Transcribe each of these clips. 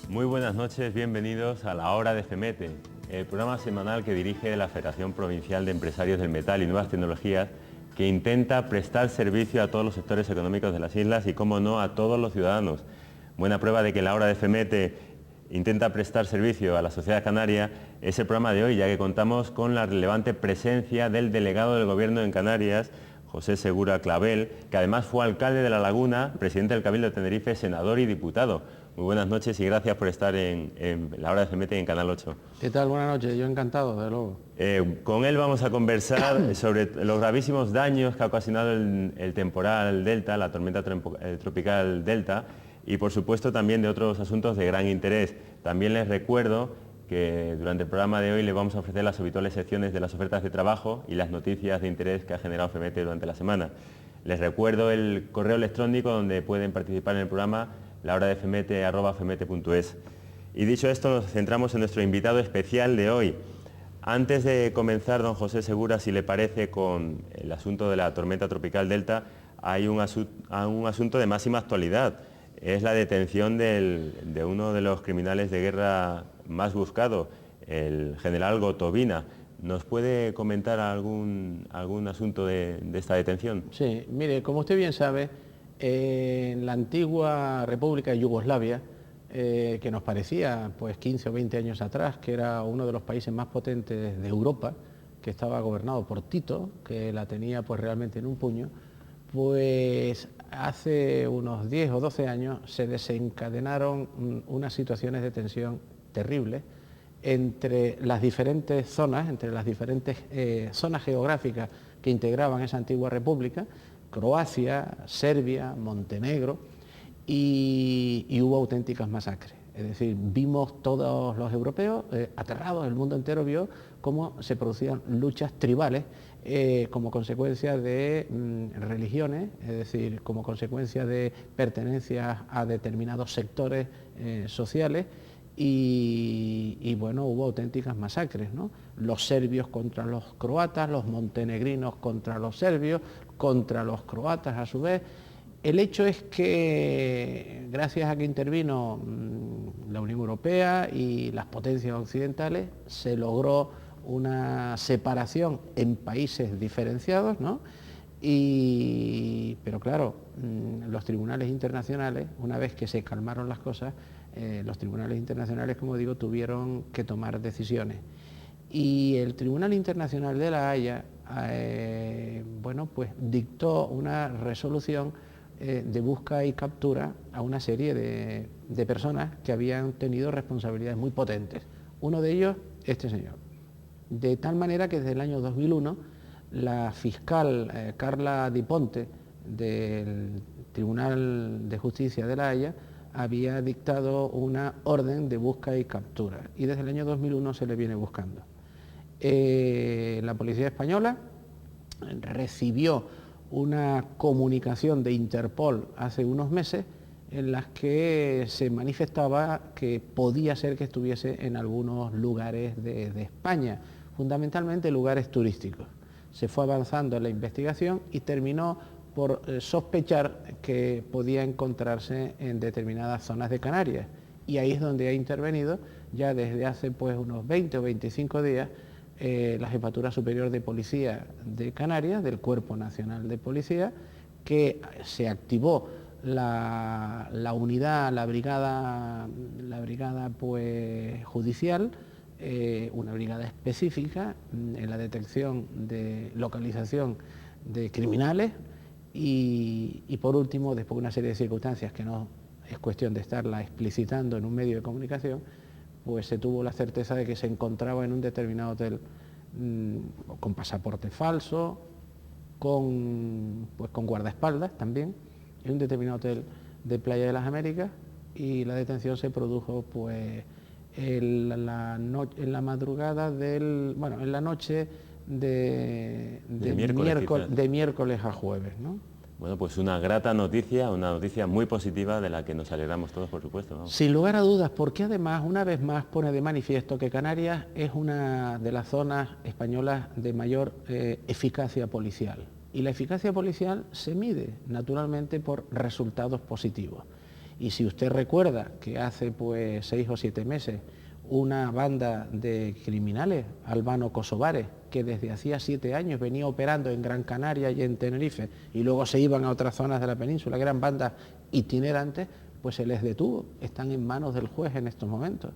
Muy buenas noches, bienvenidos a La Hora de FEMETE, el programa semanal que dirige la Federación Provincial de Empresarios del Metal y Nuevas Tecnologías, que intenta prestar servicio a todos los sectores económicos de las islas y, como no, a todos los ciudadanos. Buena prueba de que La Hora de FEMETE intenta prestar servicio a la sociedad canaria es el programa de hoy, ya que contamos con la relevante presencia del delegado del Gobierno en Canarias, José Segura Clavel, que además fue alcalde de La Laguna, presidente del Cabildo de Tenerife, senador y diputado. Muy buenas noches y gracias por estar en La Hora de FEMETE y en Canal 8. ¿Qué tal? Buenas noches, yo encantado, desde luego. Con él vamos a conversar sobre los gravísimos daños que ha ocasionado el temporal Delta, la tormenta tropical Delta, y por supuesto también de otros asuntos de gran interés. También les recuerdo que durante el programa de hoy les vamos a ofrecer las habituales secciones de las ofertas de trabajo y las noticias de interés que ha generado FEMETE durante la semana. Les recuerdo el correo electrónico donde pueden participar en el programa, lahoradefemete@femete.es. Y dicho esto, nos centramos en nuestro invitado especial de hoy. Antes de comenzar, don José Segura, si le parece, con el asunto de la tormenta tropical Delta, hay un asunto de máxima actualidad. Es la detención de uno de los criminales de guerra más buscados, el general Gotovina. ¿Nos puede comentar algún asunto de esta detención? Sí, mire, como usted bien sabe, en la antigua República de Yugoslavia, que nos parecía pues 15 o 20 años atrás, que era uno de los países más potentes de Europa, que estaba gobernado por Tito, que la tenía pues realmente en un puño, pues hace unos 10 o 12 años se desencadenaron unas situaciones de tensión terribles entre las diferentes zonas, zonas geográficas que integraban esa antigua república, Croacia, Serbia, Montenegro, y hubo auténticas masacres. Es decir, vimos todos los europeos aterrados, el mundo entero vio cómo se producían luchas tribales como consecuencia de religiones, es decir, como consecuencia de pertenencias a determinados sectores sociales, y bueno, hubo auténticas masacres, ¿no? Los serbios contra los croatas, los montenegrinos contra los serbios, contra los croatas a su vez. El hecho es que, gracias a que intervino la Unión Europea y las potencias occidentales, se logró una separación en países diferenciados, ¿no? Pero claro, los tribunales internacionales, una vez que se calmaron las cosas, los tribunales internacionales, como digo, tuvieron que tomar decisiones. Y el Tribunal Internacional de La Haya, bueno, pues dictó una resolución de busca y captura a una serie de personas que habían tenido responsabilidades muy potentes. Uno de ellos, este señor. De tal manera que desde el año 2001, la fiscal Carla Di Ponte del Tribunal de Justicia de La Haya había dictado una orden de busca y captura, y desde el año 2001 se le viene buscando. La policía española recibió una comunicación de Interpol hace unos meses en las que se manifestaba que podía ser que estuviese en algunos lugares de España, fundamentalmente lugares turísticos. Se fue avanzando en la investigación y terminó por sospechar que podía encontrarse en determinadas zonas de Canarias, y ahí es donde ha intervenido ya desde hace pues unos 20 o 25 días la Jefatura Superior de Policía de Canarias, del Cuerpo Nacional de Policía, que se activó la unidad, la brigada pues judicial, una brigada específica en la detección de localización de criminales, y por último, después de una serie de circunstancias que no es cuestión de estarla explicitando en un medio de comunicación, pues se tuvo la certeza de que se encontraba en un determinado hotel con pasaporte falso, con guardaespaldas también, en un determinado hotel de Playa de las Américas, y la detención se produjo pues en la madrugada en la noche de miércoles a jueves, ¿no? Bueno, pues una grata noticia, una noticia muy positiva de la que nos alegramos todos, por supuesto, ¿no? Sin lugar a dudas, porque además, una vez más, pone de manifiesto que Canarias es una de las zonas españolas de mayor eficacia policial. Y la eficacia policial se mide, naturalmente, por resultados positivos. Y si usted recuerda que hace pues 6 o 7 meses una banda de criminales albano-kosovares que desde hacía 7 años venía operando en Gran Canaria y en Tenerife y luego se iban a otras zonas de la península, que eran bandas itinerantes, pues se les detuvo, están en manos del juez en estos momentos.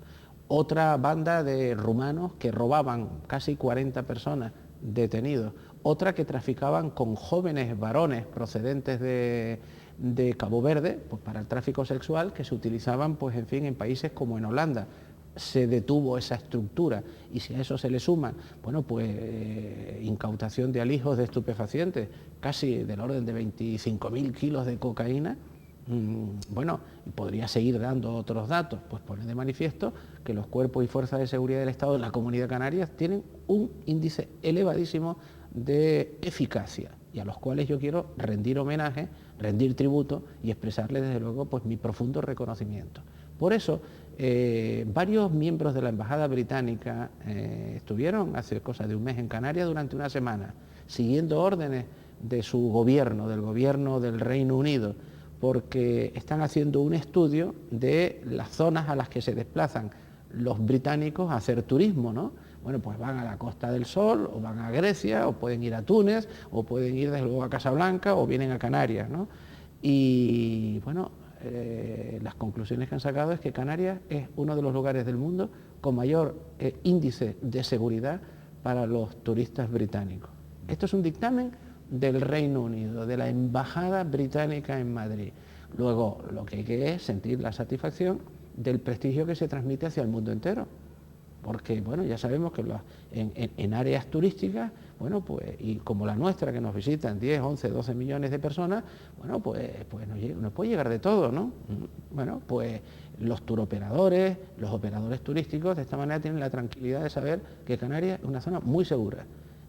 Otra banda de rumanos que robaban, casi 40 personas detenidos. Otra que traficaban con jóvenes varones procedentes de Cabo Verde, pues para el tráfico sexual, que se utilizaban pues en fin en países como en Holanda. Se detuvo esa estructura y si a eso se le suman, bueno, pues incautación de alijos de estupefacientes, casi del orden de 25.000 kilos de cocaína, bueno, y podría seguir dando otros datos, pues pone de manifiesto que los cuerpos y fuerzas de seguridad del Estado en la Comunidad de Canarias tienen un índice elevadísimo de eficacia y a los cuales yo quiero rendir homenaje, rendir tributo y expresarles desde luego pues mi profundo reconocimiento. Por eso, varios miembros de la Embajada Británica estuvieron hace cosa de un mes en Canarias durante una semana, siguiendo órdenes de su gobierno, del gobierno del Reino Unido, porque están haciendo un estudio de las zonas a las que se desplazan los británicos a hacer turismo, ¿no? Bueno, pues van a la Costa del Sol, o van a Grecia, o pueden ir a Túnez, o pueden ir desde luego a Casablanca, o vienen a Canarias, ¿no? Y bueno, las conclusiones que han sacado es que Canarias es uno de los lugares del mundo con mayor índice de seguridad para los turistas británicos. Esto es un dictamen del Reino Unido, de la Embajada Británica en Madrid. Luego, lo que hay que es sentir la satisfacción del prestigio que se transmite hacia el mundo entero. Porque, bueno, ya sabemos que en áreas turísticas, bueno, pues, y como la nuestra, que nos visitan 10, 11, 12 millones de personas, bueno, pues nos puede llegar de todo, ¿no? Bueno, pues los turoperadores, los operadores turísticos, de esta manera tienen la tranquilidad de saber que Canarias es una zona muy segura.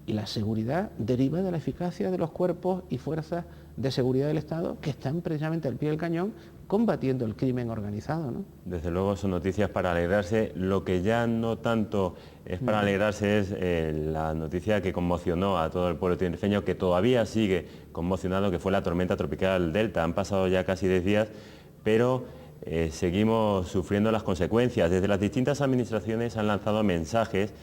Y la seguridad deriva de la eficacia de los cuerpos y fuerzas de seguridad del Estado que están precisamente al pie del cañón combatiendo el crimen organizado, ¿no? Desde luego son noticias para alegrarse. Lo que ya no tanto es para alegrarse es la noticia que conmocionó a todo el pueblo tinerfeño, que todavía sigue conmocionado, que fue la tormenta tropical Delta. Han pasado ya casi 10 días, pero seguimos sufriendo las consecuencias. Desde las distintas administraciones han lanzado mensajes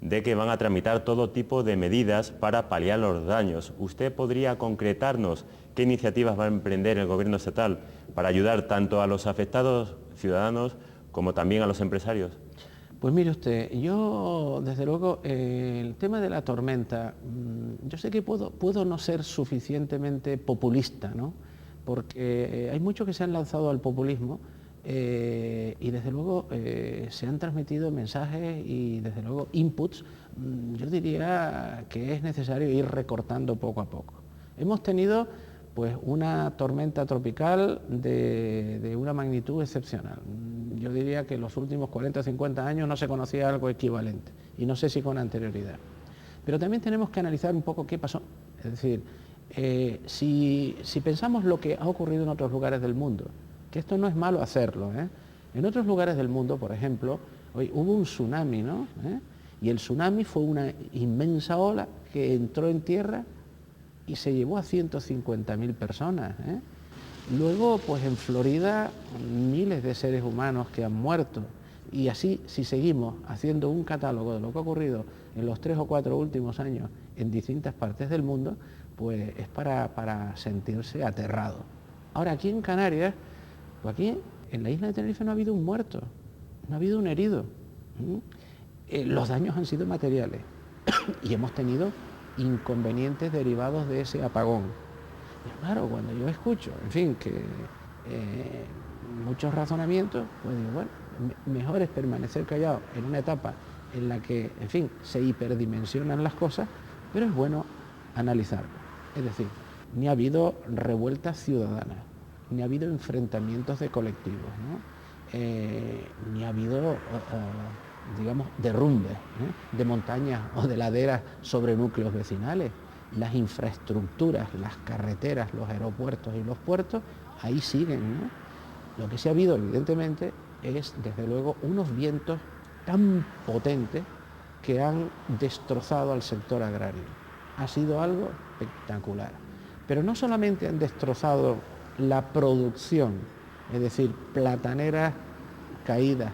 de que van a tramitar todo tipo de medidas para paliar los daños. ¿Usted podría concretarnos qué iniciativas va a emprender el Gobierno estatal para ayudar tanto a los afectados ciudadanos como también a los empresarios? Pues mire usted, yo desde luego el tema de la tormenta, yo sé que puedo no ser suficientemente populista, ¿no? Porque hay muchos que se han lanzado al populismo y desde luego se han transmitido mensajes y desde luego inputs, yo diría que es necesario ir recortando poco a poco. Hemos tenido pues una tormenta tropical de una magnitud excepcional. Yo diría que en los últimos 40 o 50 años no se conocía algo equivalente y no sé si con anterioridad. Pero también tenemos que analizar un poco qué pasó. Es decir, si pensamos lo que ha ocurrido en otros lugares del mundo, que esto no es malo hacerlo, ¿eh? En otros lugares del mundo, por ejemplo, hoy hubo un tsunami, ¿no? Y el tsunami fue una inmensa ola que entró en tierra y se llevó a 150.000 personas, ¿eh? Luego, pues en Florida, miles de seres humanos que han muerto. Y así, si seguimos haciendo un catálogo de lo que ha ocurrido en los 3 o 4 últimos años en distintas partes del mundo, pues es para sentirse aterrado. Ahora, aquí en Canarias, pues aquí en la isla de Tenerife no ha habido un muerto, no ha habido un herido. Los daños han sido materiales y hemos tenido inconvenientes derivados de ese apagón. Y claro, cuando yo escucho, en fin, que muchos razonamientos, pues digo, bueno, mejor es permanecer callado en una etapa en la que, en fin, se hiperdimensionan las cosas, pero es bueno analizarlo. Es decir, ni ha habido revueltas ciudadanas, ni ha habido enfrentamientos de colectivos, ¿no? Ni ha habido, digamos, derrumbes de montañas o de laderas sobre núcleos vecinales. Las infraestructuras, las carreteras, los aeropuertos y los puertos, ahí siguen, ¿no? Lo que sí ha habido, evidentemente, es, desde luego, unos vientos tan potentes que han destrozado al sector agrario. Ha sido algo espectacular. Pero no solamente han destrozado la producción es decir, plataneras caídas,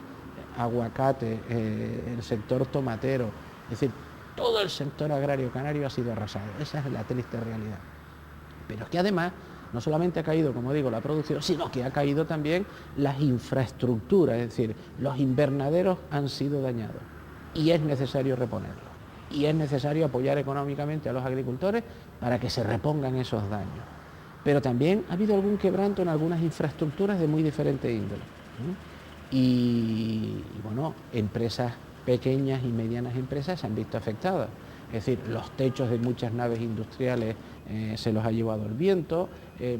aguacate, el sector tomatero, es decir, todo el sector agrario canario ha sido arrasado. Esa es la triste realidad. Pero es que además no solamente ha caído, como digo, la producción, sino que ha caído también las infraestructuras, es decir, los invernaderos han sido dañados y es necesario reponerlos. Y es necesario apoyar económicamente a los agricultores para que se repongan esos daños. Pero también ha habido algún quebranto en algunas infraestructuras de muy diferente índole. Y bueno, empresas pequeñas y medianas empresas se han visto afectadas. Es decir, los techos de muchas naves industriales se los ha llevado el viento,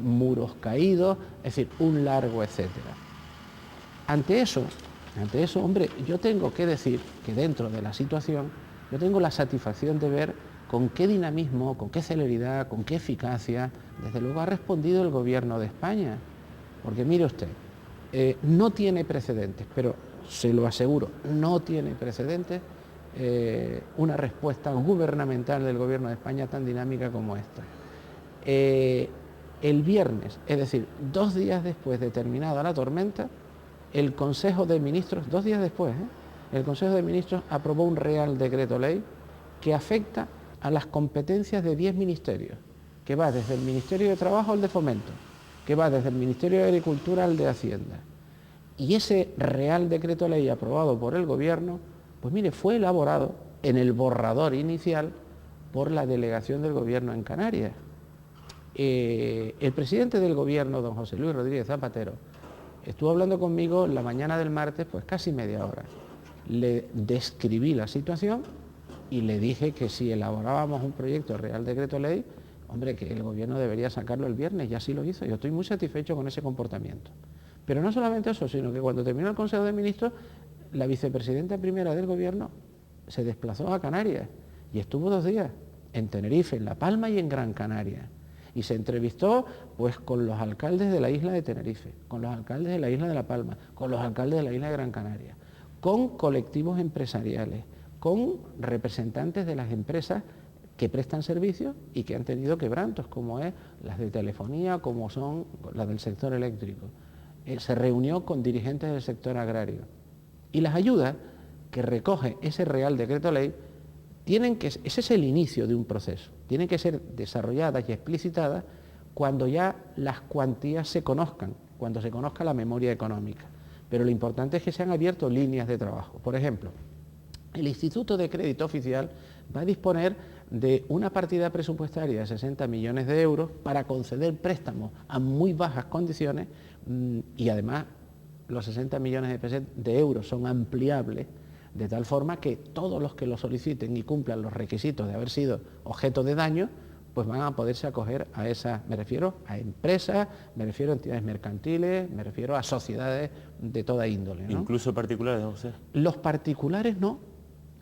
muros caídos, es decir, un largo etcétera. Ante eso, hombre, yo tengo que decir que dentro de la situación, yo tengo la satisfacción de ver con qué dinamismo, con qué celeridad, con qué eficacia, desde luego ha respondido el Gobierno de España. Porque mire usted, no tiene precedentes, pero se lo aseguro, no tiene precedentes una respuesta gubernamental del Gobierno de España tan dinámica como esta. El viernes, es decir, 2 días después de terminada la tormenta, el Consejo de Ministros, 2 días después, el Consejo de Ministros aprobó un Real Decreto Ley que afecta a las competencias de 10 ministerios, que va desde el Ministerio de Trabajo al de Fomento, que va desde el Ministerio de Agricultura al de Hacienda. Y ese Real Decreto Ley aprobado por el Gobierno, pues mire, fue elaborado en el borrador inicial por la delegación del Gobierno en Canarias. El presidente del Gobierno, don José Luis Rodríguez Zapatero, estuvo hablando conmigo la mañana del martes, pues casi media hora. Le describí la situación y le dije que si elaborábamos un proyecto de Real Decreto Ley, hombre, que el Gobierno debería sacarlo el viernes, y así lo hizo. Yo estoy muy satisfecho con ese comportamiento. Pero no solamente eso, sino que cuando terminó el Consejo de Ministros, la vicepresidenta primera del Gobierno se desplazó a Canarias y estuvo 2 días en Tenerife, en La Palma y en Gran Canaria. Y se entrevistó pues con los alcaldes de la isla de Tenerife, con los alcaldes de la isla de La Palma, con los alcaldes de la isla de Gran Canaria, con colectivos empresariales, con representantes de las empresas que prestan servicios y que han tenido quebrantos, como es las de telefonía, como son las del sector eléctrico. Se reunió con dirigentes del sector agrario. Y las ayudas que recoge ese Real Decreto Ley, ese es el inicio de un proceso, tienen que ser desarrolladas y explicitadas cuando ya las cuantías se conozcan, cuando se conozca la memoria económica. Pero lo importante es que se han abierto líneas de trabajo. Por ejemplo, el Instituto de Crédito Oficial va a disponer de una partida presupuestaria de 60 millones de euros para conceder préstamos a muy bajas condiciones y además los 60 millones de euros son ampliables de tal forma que todos los que lo soliciten y cumplan los requisitos de haber sido objeto de daño, pues van a poderse acoger a esas, me refiero a empresas, me refiero a entidades mercantiles, me refiero a sociedades de toda índole, ¿no? ¿Incluso particulares, José? Los particulares no.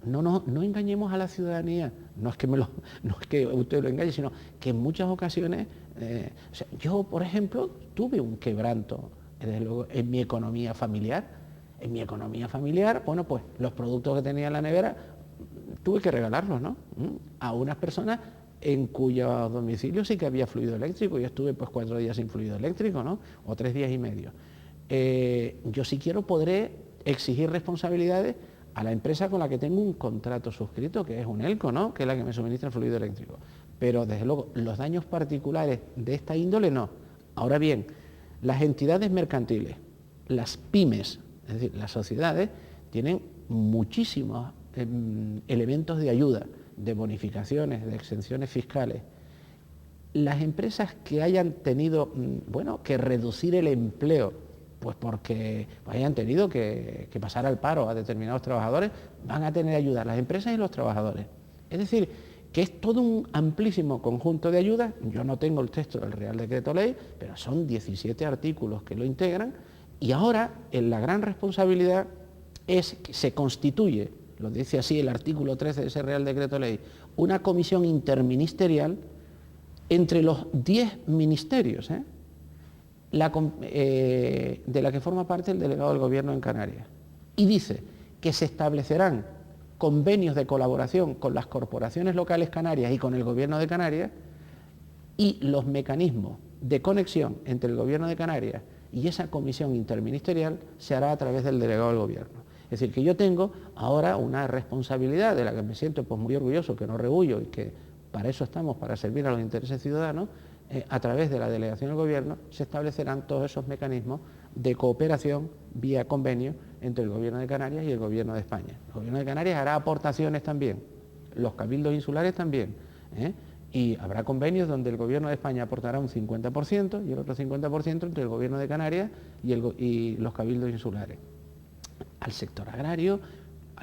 No engañemos a la ciudadanía, no es que usted lo engañe, sino que en muchas ocasiones, yo, por ejemplo, tuve un quebranto, desde luego, en mi economía familiar. En mi economía familiar, bueno, pues los productos que tenía en la nevera tuve que regalarlos, ¿no? A unas personas en cuyo domicilio sí que había fluido eléctrico. Yo estuve pues 4 días sin fluido eléctrico, ¿no? O 3 días y medio. Yo si quiero podré exigir responsabilidades a la empresa con la que tengo un contrato suscrito, que es Unelco, ¿no? Que es la que me suministra el fluido eléctrico. Pero desde luego los daños particulares de esta índole no. Ahora bien, las entidades mercantiles, las pymes, es decir, las sociedades, tienen muchísimos elementos de ayuda, de bonificaciones, de exenciones fiscales. Las empresas que hayan tenido, que reducir el empleo, pues porque hayan tenido que pasar al paro a determinados trabajadores, van a tener ayuda, las empresas y los trabajadores. Es decir, que es todo un amplísimo conjunto de ayudas. Yo no tengo el texto del Real Decreto Ley, pero son 17 artículos que lo integran, y ahora la gran responsabilidad es que se constituye, lo dice así el artículo 13 de ese Real Decreto Ley, una comisión interministerial entre los 10 ministerios, de la que forma parte el delegado del Gobierno en Canarias. Y dice que se establecerán convenios de colaboración con las corporaciones locales canarias y con el Gobierno de Canarias, y los mecanismos de conexión entre el Gobierno de Canarias y esa comisión interministerial se hará a través del delegado del Gobierno. Es decir, que yo tengo ahora una responsabilidad de la que me siento pues muy orgulloso, que no rehuyo y que para eso estamos, para servir a los intereses ciudadanos. A través de la delegación del Gobierno se establecerán todos esos mecanismos de cooperación vía convenio entre el Gobierno de Canarias y el Gobierno de España. El Gobierno de Canarias hará aportaciones también, los cabildos insulares también, y habrá convenios donde el Gobierno de España aportará un 50% y el otro 50% entre el Gobierno de Canarias y los cabildos insulares. Al sector agrario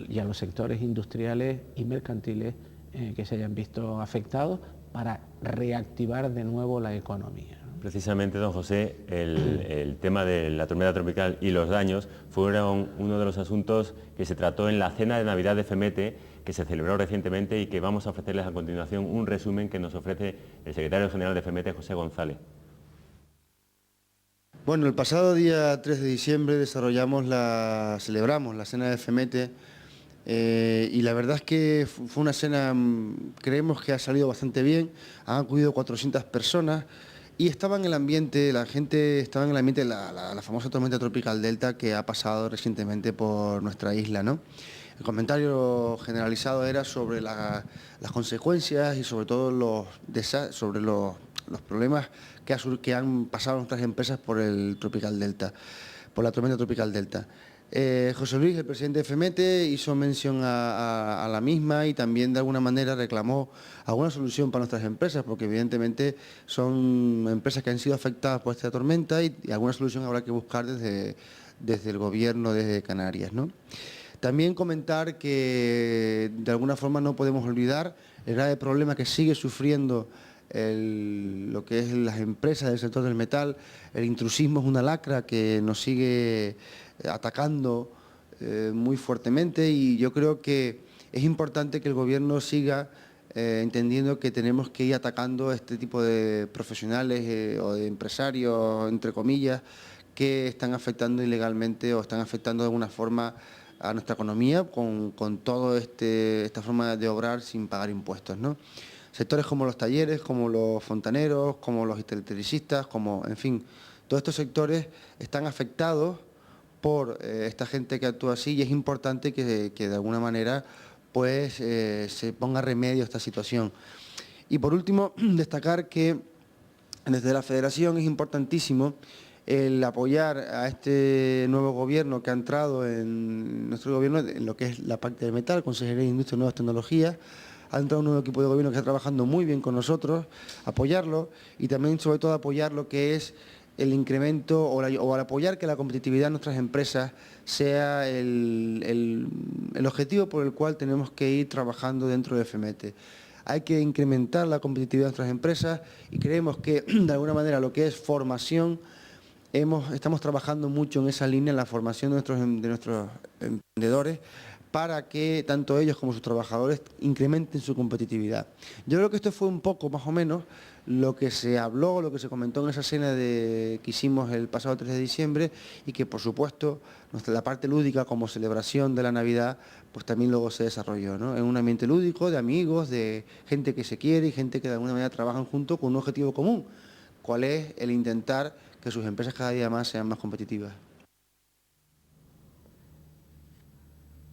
y a los sectores industriales y mercantiles que se hayan visto afectados para reactivar de nuevo la economía. Precisamente, don José, el tema de la tormenta tropical y los daños fueron uno de los asuntos que se trató en la cena de Navidad de FEMETE, que se celebró recientemente y que vamos a ofrecerles a continuación un resumen que nos ofrece el secretario general de FEMETE, José González. Bueno, el pasado día 3 de diciembre celebramos la cena de FEMETE y la verdad es que fue una cena, creemos que ha salido bastante bien, han acudido 400 personas y estaba en el ambiente, la gente estaba en el ambiente de la famosa tormenta tropical Delta que ha pasado recientemente por nuestra isla, ¿no? El comentario generalizado era sobre las consecuencias y sobre todo sobre los problemas que han pasado nuestras empresas por el Tropical Delta, por la tormenta tropical Delta. José Luis, el presidente de FEMETE, hizo mención a la misma y también de alguna manera reclamó alguna solución para nuestras empresas, porque evidentemente son empresas que han sido afectadas por esta tormenta y alguna solución habrá que buscar desde el gobierno de Canarias, ¿no? También comentar que de alguna forma no podemos olvidar el grave problema que sigue sufriendo lo que es las empresas del sector del metal. El intrusismo es una lacra que nos sigue atacando muy fuertemente y yo creo que es importante que el Gobierno siga entendiendo que tenemos que ir atacando a este tipo de profesionales o de empresarios, entre comillas, que están afectando ilegalmente o están afectando de alguna forma a nuestra economía con toda esta forma de obrar sin pagar impuestos, ¿no? Sectores como los talleres, como los fontaneros, como los electricistas, en fin, todos estos sectores están afectados por esta gente que actúa así y es importante que de alguna manera pues se ponga remedio a esta situación. Y por último, destacar que desde la Federación es importantísimo el apoyar a este nuevo gobierno que ha entrado en nuestro gobierno, en lo que es la parte del metal, Consejería de Industria y Nuevas Tecnologías. Ha entrado un nuevo equipo de gobierno que está trabajando muy bien con nosotros, apoyarlo y también sobre todo apoyar lo que es el incremento o al apoyar que la competitividad de nuestras empresas sea el objetivo por el cual tenemos que ir trabajando dentro de FEMETE. Hay que incrementar la competitividad de nuestras empresas y creemos que de alguna manera lo que es formación, estamos trabajando mucho en esa línea, en la formación de nuestros emprendedores, para que tanto ellos como sus trabajadores incrementen su competitividad. Yo creo que esto fue un poco, más o menos, lo que se habló, lo que se comentó en esa cena que hicimos el pasado 3 de diciembre y que, por supuesto, la parte lúdica como celebración de la Navidad, pues también luego se desarrolló, ¿no? En un ambiente lúdico, de amigos, de gente que se quiere y gente que de alguna manera trabajan juntos con un objetivo común, cuál es el intentar que sus empresas cada día más sean más competitivas.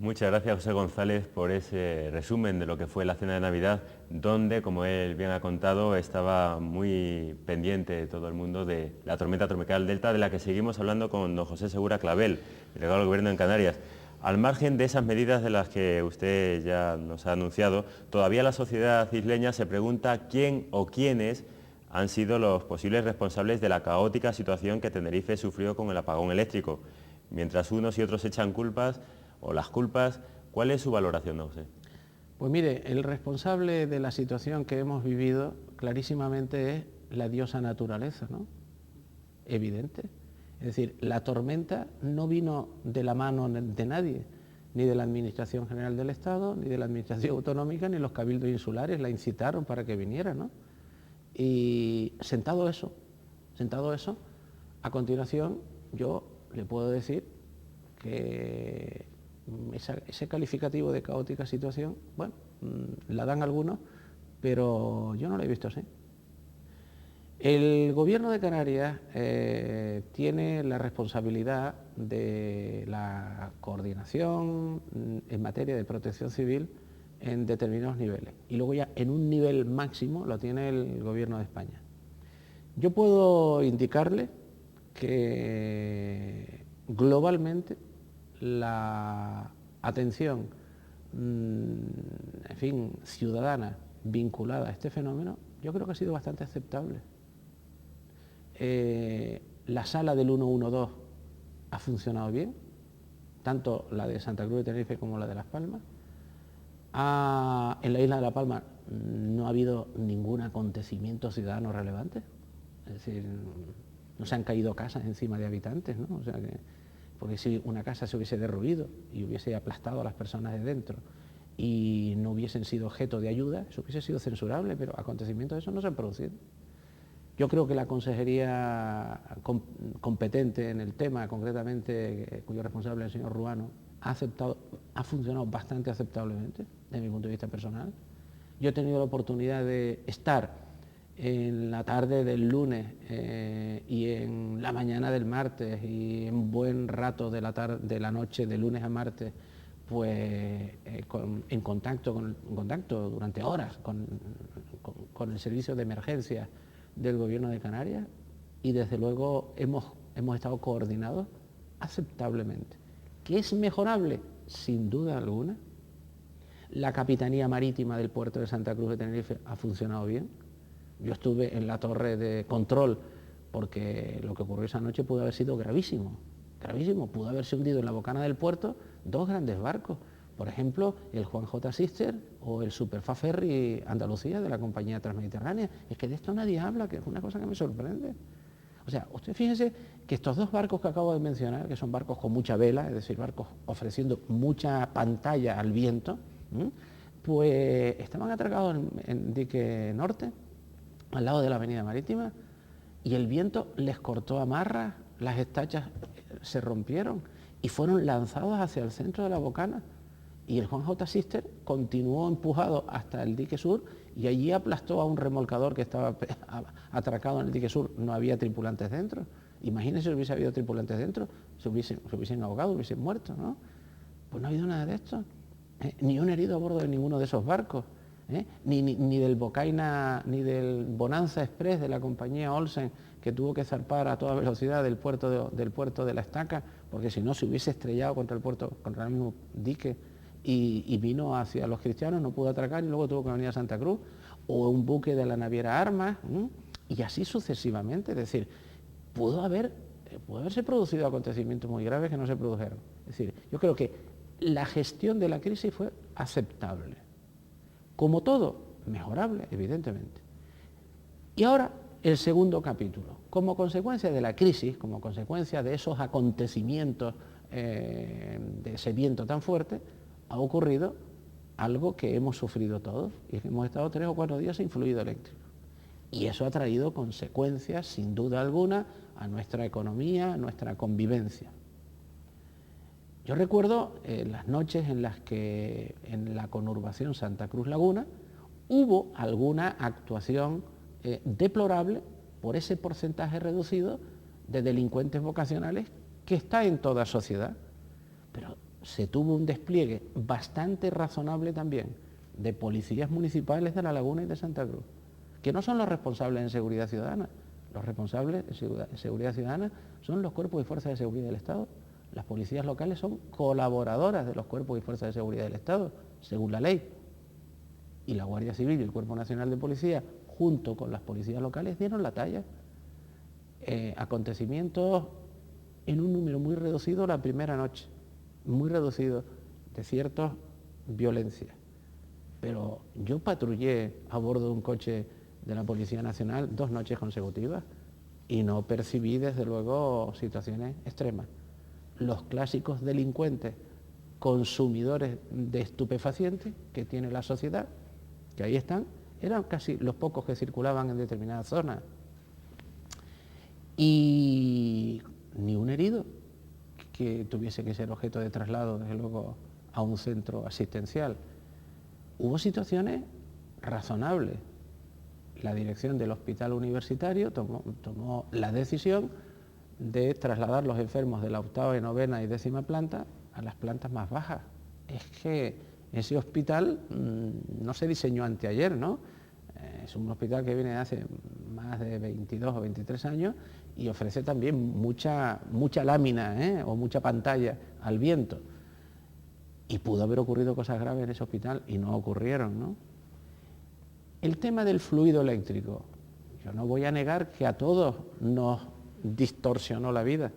Muchas gracias, José González, por ese resumen de lo que fue la cena de Navidad, donde, como él bien ha contado, estaba muy pendiente todo el mundo de la tormenta tropical Delta, de la que seguimos hablando con don José Segura Clavel, delegado del Gobierno en Canarias. Al margen de esas medidas de las que usted ya nos ha anunciado, todavía la sociedad isleña se pregunta quién o quiénes han sido los posibles responsables de la caótica situación que Tenerife sufrió con el apagón eléctrico. Mientras unos y otros echan culpas, o las culpas, ¿cuál es su valoración, don José? Pues mire, el responsable de la situación que hemos vivido clarísimamente es la diosa naturaleza, ¿no? Evidente. Es decir, la tormenta no vino de la mano de nadie, ni de la Administración General del Estado, ni de la Administración Autonómica, ni los cabildos insulares, la incitaron para que viniera, ¿no? Y sentado eso, a continuación yo le puedo decir que ese calificativo de caótica situación, bueno, la dan algunos, pero yo no lo he visto así. El Gobierno de Canarias tiene la responsabilidad de la coordinación en materia de protección civil en determinados niveles, y luego ya en un nivel máximo lo tiene el Gobierno de España. Yo puedo indicarle que globalmente la atención, en fin, ciudadana vinculada a este fenómeno, yo creo que ha sido bastante aceptable. La sala del 112 ha funcionado bien, tanto la de Santa Cruz de Tenerife como la de Las Palmas. En la isla de La Palma no ha habido ningún acontecimiento ciudadano relevante, es decir, no se han caído casas encima de habitantes, ¿no? O sea que, porque si una casa se hubiese derruido y hubiese aplastado a las personas de dentro y no hubiesen sido objeto de ayuda, eso hubiese sido censurable, pero acontecimientos de esos no se han producido. Yo creo que la consejería competente en el tema, concretamente, cuyo responsable es el señor Ruano, ha funcionado bastante aceptablemente, desde mi punto de vista personal. Yo he tenido la oportunidad de estar en la tarde del lunes y en la mañana del martes y en buen rato de la noche de lunes a martes, pues en contacto durante horas con el servicio de emergencia del Gobierno de Canarias, y desde luego hemos estado coordinados aceptablemente. ¿Qué es mejorable? Sin duda alguna. La Capitanía Marítima del puerto de Santa Cruz de Tenerife ha funcionado bien. Yo estuve en la torre de control porque lo que ocurrió esa noche pudo haber sido gravísimo, gravísimo. Pudo haberse hundido en la bocana del puerto dos grandes barcos, por ejemplo, el Juan J. Sister o el Superfast Ferry Andalucía de la compañía Transmediterránea. Es que de esto nadie habla, que es una cosa que me sorprende. O sea, usted fíjese que estos dos barcos que acabo de mencionar, que son barcos con mucha vela, es decir, barcos ofreciendo mucha pantalla al viento, pues estaban atracados en dique norte, al lado de la avenida marítima, y el viento les cortó amarras, las estachas se rompieron y fueron lanzados hacia el centro de la bocana, y el Juan J. Sister continuó empujado hasta el dique sur y allí aplastó a un remolcador que estaba atracado en el dique sur. No había tripulantes dentro. Imagínense si hubiese habido tripulantes dentro, se hubiesen ahogado, hubiesen muerto, ¿no? Pues no ha habido nada de esto, ni un herido a bordo de ninguno de esos barcos. Ni del Bocaina, ni del Bonanza Express de la compañía Olsen, que tuvo que zarpar a toda velocidad del puerto de La Estaca, porque si no se hubiese estrellado contra el mismo dique y vino hacia los cristianos, no pudo atracar y luego tuvo que venir a Santa Cruz, o un buque de la naviera Armas, y así sucesivamente. Es decir, pudo haberse producido acontecimientos muy graves que no se produjeron. Es decir, yo creo que la gestión de la crisis fue aceptable. Como todo, mejorable, evidentemente. Y ahora, el segundo capítulo. Como consecuencia de la crisis, como consecuencia de esos acontecimientos, de ese viento tan fuerte, ha ocurrido algo que hemos sufrido todos, y es que hemos estado 3 o 4 días sin fluido eléctrico. Y eso ha traído consecuencias, sin duda alguna, a nuestra economía, a nuestra convivencia. Yo recuerdo las noches en las que en la conurbación Santa Cruz Laguna hubo alguna actuación deplorable por ese porcentaje reducido de delincuentes vocacionales que está en toda sociedad. Pero se tuvo un despliegue bastante razonable también de policías municipales de La Laguna y de Santa Cruz, que no son los responsables en seguridad ciudadana. Los responsables en seguridad ciudadana son los cuerpos y fuerzas de seguridad del Estado. Las policías locales son colaboradoras de los cuerpos y fuerzas de seguridad del Estado, según la ley. Y la Guardia Civil y el Cuerpo Nacional de Policía, junto con las policías locales, dieron la talla. Acontecimientos en un número muy reducido la primera noche, muy reducido, de ciertas violencias. Pero yo patrullé a bordo de un coche de la Policía Nacional 2 noches consecutivas y no percibí, desde luego, situaciones extremas. Los clásicos delincuentes consumidores de estupefacientes que tiene la sociedad, que ahí están, eran casi los pocos que circulaban en determinadas zonas. Y ni un herido que tuviese que ser objeto de traslado, desde luego, a un centro asistencial. Hubo situaciones razonables. la dirección del hospital universitario tomó la decisión de trasladar los enfermos de la 8ª, 9ª y 10ª planta a las plantas más bajas. Es que ese hospital no se diseñó anteayer, ¿no? Es un hospital que viene de hace más de 22 o 23 años y ofrece también mucha lámina, o mucha pantalla al viento. Y pudo haber ocurrido cosas graves en ese hospital y no ocurrieron, ¿no? El tema del fluido eléctrico. Yo no voy a negar que a todos nos distorsionó la vida.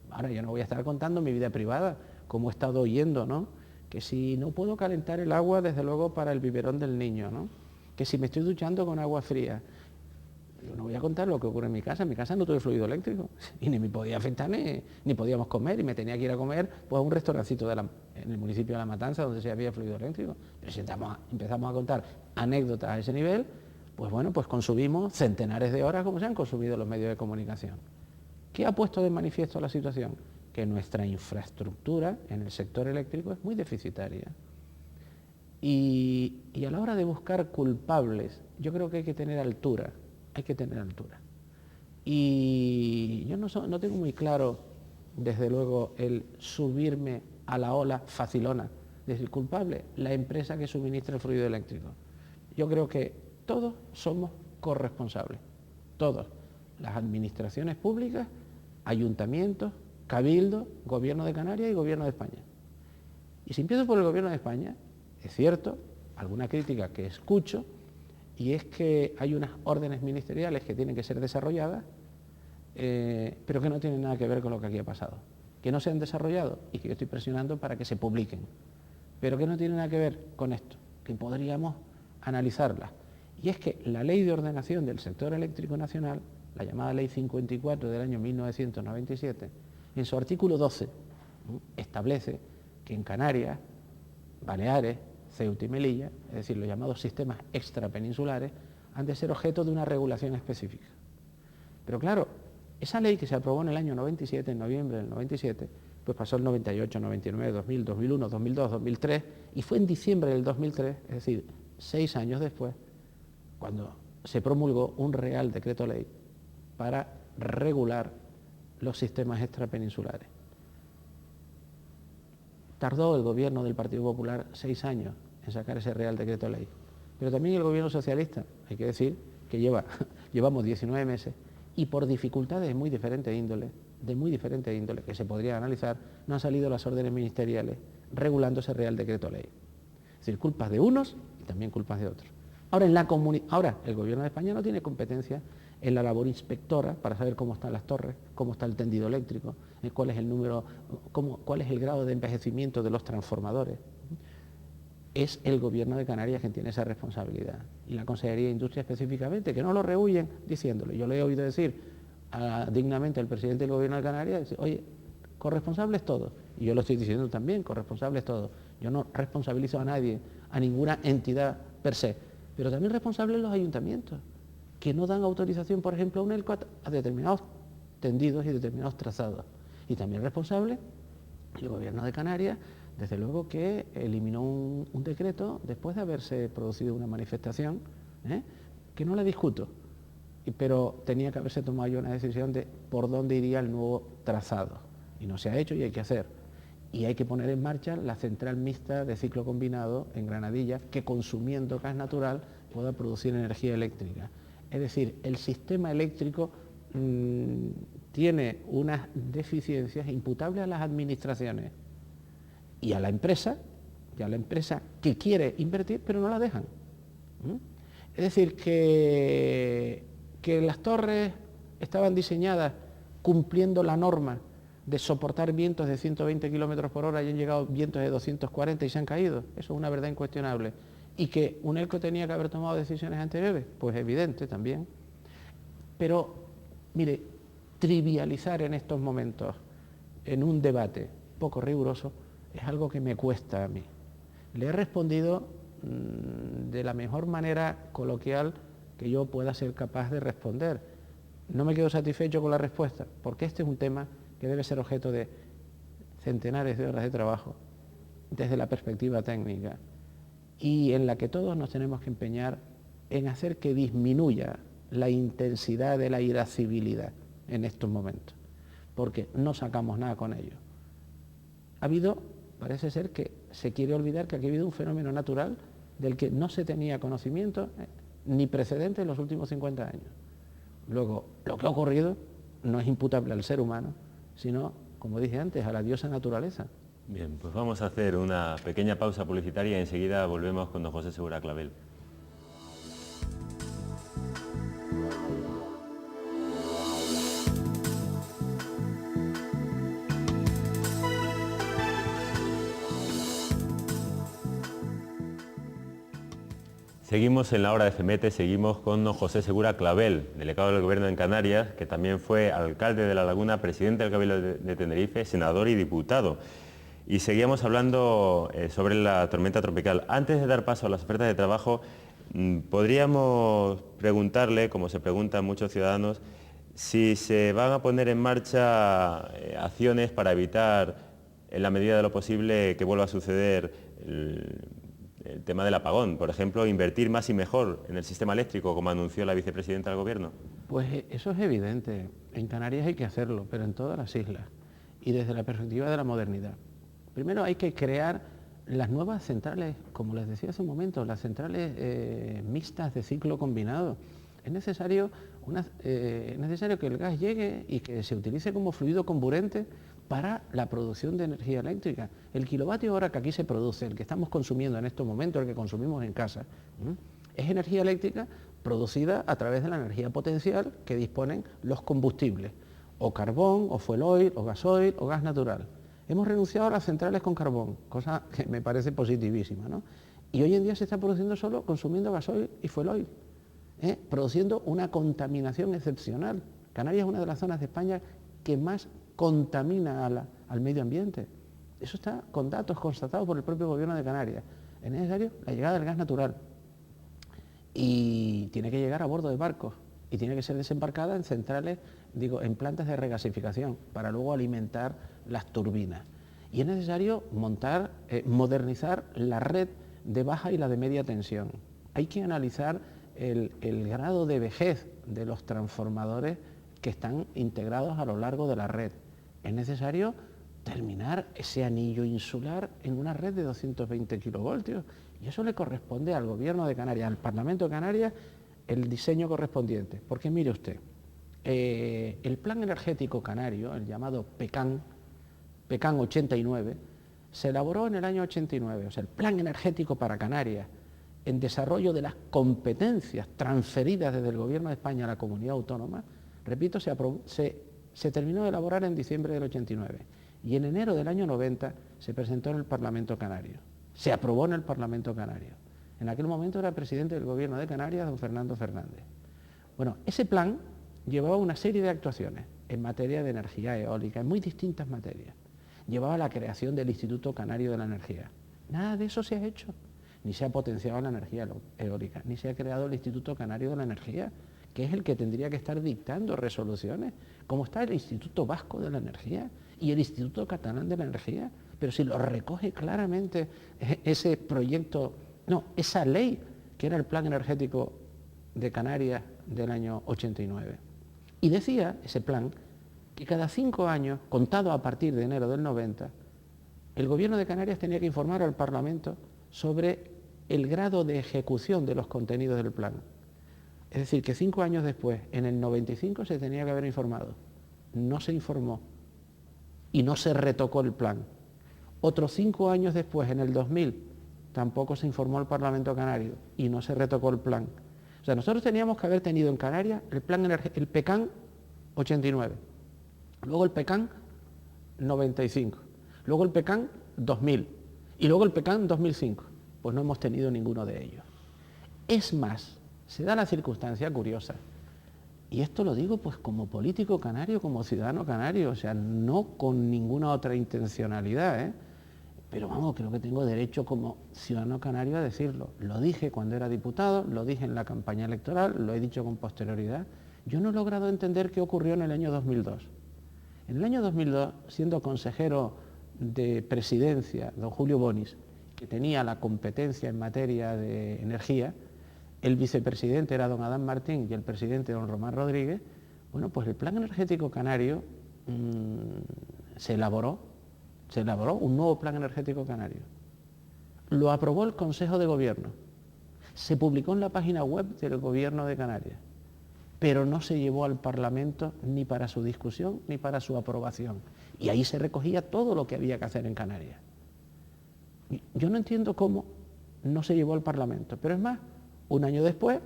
Ahora yo no voy a estar contando mi vida privada, como he estado oyendo, ¿no? Que si no puedo calentar el agua, desde luego, para el biberón del niño, ¿no? Que si me estoy duchando con agua fría. Yo no voy a contar lo que ocurre en mi casa. En mi casa no tuve fluido eléctrico y ni me podía afectar ni podíamos comer, y me tenía que ir a comer pues, a un restaurancito en el municipio de La Matanza donde sí había fluido eléctrico. Pero si empezamos a contar anécdotas a ese nivel, pues bueno, pues consumimos centenares de horas como se han consumido los medios de comunicación. ¿Qué ha puesto de manifiesto la situación? Que nuestra infraestructura en el sector eléctrico es muy deficitaria. Y a la hora de buscar culpables, yo creo que hay que tener altura. Hay que tener altura. Y yo no tengo muy claro, desde luego, el subirme a la ola facilona. Es decir, culpable, la empresa que suministra el fluido eléctrico. Yo creo que todos somos corresponsables. Todos. Las administraciones públicas, ayuntamientos, cabildo, Gobierno de Canarias y Gobierno de España. Y si empiezo por el Gobierno de España, es cierto, alguna crítica que escucho, y es que hay unas órdenes ministeriales que tienen que ser desarrolladas, pero que no tienen nada que ver con lo que aquí ha pasado. Que no se han desarrollado y que yo estoy presionando para que se publiquen, pero que no tienen nada que ver con esto, que podríamos analizarlas. Y es que la Ley de Ordenación del Sector Eléctrico Nacional, la llamada Ley 54 del año 1997, en su artículo 12, establece que en Canarias, Baleares, Ceuta y Melilla, es decir, los llamados sistemas extrapeninsulares, han de ser objeto de una regulación específica. Pero claro, esa ley que se aprobó en el año 97, en noviembre del 97, pues pasó el 98, 99, 2000, 2001, 2002, 2003, y fue en diciembre del 2003, es decir, 6 años después, cuando se promulgó un Real Decreto Ley para regular los sistemas extrapeninsulares. Tardó el gobierno del Partido Popular 6 años en sacar ese Real Decreto Ley. Pero también el gobierno socialista, hay que decir que llevamos 19 meses y por dificultades de muy diferente índole, que se podría analizar, no han salido las órdenes ministeriales regulando ese Real Decreto Ley. Es decir, culpas de unos y también culpas de otros. Ahora, el gobierno de España no tiene competencia en la labor inspectora para saber cómo están las torres, cómo está el tendido eléctrico, cuál es el número, cuál es el grado de envejecimiento de los transformadores. Es el Gobierno de Canarias quien tiene esa responsabilidad. Y la Consejería de Industria específicamente, que no lo rehuyen diciéndolo. Yo le he oído decir dignamente al presidente del Gobierno de Canarias, oye, corresponsables todos. Y yo lo estoy diciendo también, corresponsables todos. Yo no responsabilizo a nadie, a ninguna entidad per se, pero también responsables los ayuntamientos, que no dan autorización, por ejemplo, a un ELCO a determinados tendidos y determinados trazados. Y también responsable el Gobierno de Canarias, desde luego que eliminó un decreto después de haberse producido una manifestación, que no la discuto, pero tenía que haberse tomado ya una decisión de por dónde iría el nuevo trazado. Y no se ha hecho y hay que hacer. Y hay que poner en marcha la central mixta de ciclo combinado en Granadilla, que consumiendo gas natural pueda producir energía eléctrica. Es decir, el sistema eléctrico tiene unas deficiencias imputables a las administraciones y a la empresa que quiere invertir, pero no la dejan. Es decir, que las torres estaban diseñadas cumpliendo la norma de soportar vientos de 120 kilómetros por hora y han llegado vientos de 240 y se han caído. Eso es una verdad incuestionable. Y que un ELCO tenía que haber tomado decisiones anteriores, pues evidente también. Pero, mire, trivializar en estos momentos, en un debate poco riguroso, es algo que me cuesta a mí. Le he respondido de la mejor manera coloquial que yo pueda ser capaz de responder. No me quedo satisfecho con la respuesta, porque este es un tema que debe ser objeto de centenares de horas de trabajo desde la perspectiva técnica y en la que todos nos tenemos que empeñar en hacer que disminuya la intensidad de la irascibilidad en estos momentos, porque no sacamos nada con ello. Parece ser que se quiere olvidar que aquí ha habido un fenómeno natural del que no se tenía conocimiento ni precedente en los últimos 50 años. Luego, lo que ha ocurrido no es imputable al ser humano, sino, como dije antes, a la diosa naturaleza. Bien, pues vamos a hacer una pequeña pausa publicitaria y enseguida volvemos con don José Segura Clavel. Seguimos en la hora de FEMETE, seguimos con don José Segura Clavel, delegado del Gobierno en Canarias, que también fue alcalde de La Laguna, presidente del Cabildo de Tenerife, senador y diputado. Y seguíamos hablando sobre la tormenta tropical. Antes de dar paso a las ofertas de trabajo, podríamos preguntarle, como se preguntan muchos ciudadanos, si se van a poner en marcha acciones para evitar, en la medida de lo posible, que vuelva a suceder el tema del apagón. Por ejemplo, invertir más y mejor en el sistema eléctrico, como anunció la vicepresidenta del Gobierno. Pues eso es evidente. En Canarias hay que hacerlo, pero en todas las islas. Y desde la perspectiva de la modernidad. Primero hay que crear las nuevas centrales, como les decía hace un momento, las centrales mixtas de ciclo combinado. Es necesario que el gas llegue y que se utilice como fluido comburente para la producción de energía eléctrica. El kilovatio hora que aquí se produce, el que estamos consumiendo en estos momentos, el que consumimos en casa, es energía eléctrica producida a través de la energía potencial que disponen los combustibles, o carbón, o fuel oil, o gasoil, o gas natural. Hemos renunciado a las centrales con carbón, cosa que me parece positivísima, ¿no? Y hoy en día se está produciendo solo consumiendo gasoil y fuel oil, produciendo una contaminación excepcional. Canarias es una de las zonas de España que más contamina al medio ambiente. Eso está con datos constatados por el propio Gobierno de Canarias. Es necesario la llegada del gas natural y tiene que llegar a bordo de barcos y tiene que ser desembarcada en centrales, en plantas de regasificación para luego alimentar las turbinas. Y es necesario modernizar la red de baja y la de media tensión. Hay que analizar el grado de vejez de los transformadores que están integrados a lo largo de la red. Es necesario terminar ese anillo insular en una red de 220 kilovoltios y eso le corresponde al Gobierno de Canarias, al Parlamento de Canarias, el diseño correspondiente. Porque mire usted, el Plan Energético Canario, el llamado PECAN 89, se elaboró en el año 89, o sea, el Plan Energético para Canarias, en desarrollo de las competencias transferidas desde el Gobierno de España a la comunidad autónoma, repito, se terminó de elaborar en diciembre del 89 y en enero del año 90 se presentó en el Parlamento Canario, se aprobó en el Parlamento Canario. En aquel momento era presidente del Gobierno de Canarias, don Fernando Fernández. Bueno, ese plan llevaba una serie de actuaciones en materia de energía eólica, en muy distintas materias. Llevaba la creación del Instituto Canario de la Energía. Nada de eso se ha hecho. Ni se ha potenciado la energía eólica, ni se ha creado el Instituto Canario de la Energía, que es el que tendría que estar dictando resoluciones, como está el Instituto Vasco de la Energía y el Instituto Catalán de la Energía. Pero si lo recoge claramente ese proyecto, esa ley que era el Plan Energético de Canarias del año 89. Y decía ese plan que cada 5 años, contado a partir de enero del 90, el Gobierno de Canarias tenía que informar al Parlamento sobre el grado de ejecución de los contenidos del plan. Es decir, que 5 años después, en el 95, se tenía que haber informado. No se informó y no se retocó el plan. Otros 5 años después, en el 2000, tampoco se informó al Parlamento Canario y no se retocó el plan. O sea, nosotros teníamos que haber tenido en Canarias el PECAN 89, luego el PECAN 95, luego el PECAN 2000 y luego el PECAN 2005. Pues no hemos tenido ninguno de ellos. Es más, se da la circunstancia curiosa, y esto lo digo pues como político canario, como ciudadano canario, o sea, no con ninguna otra intencionalidad, pero vamos, creo que tengo derecho como ciudadano canario a decirlo. Lo dije cuando era diputado, lo dije en la campaña electoral, lo he dicho con posterioridad. Yo no he logrado entender qué ocurrió en el año 2002. En el año 2002, siendo consejero de presidencia, don Julio Bonis, que tenía la competencia en materia de energía, el vicepresidente era don Adán Martín y el presidente don Román Rodríguez, bueno, pues el plan energético canario se elaboró un nuevo plan energético canario. Lo aprobó el Consejo de Gobierno, se publicó en la página web del Gobierno de Canarias, pero no se llevó al Parlamento ni para su discusión ni para su aprobación. Y ahí se recogía todo lo que había que hacer en Canarias. Yo no entiendo cómo no se llevó al Parlamento, pero es más, un año después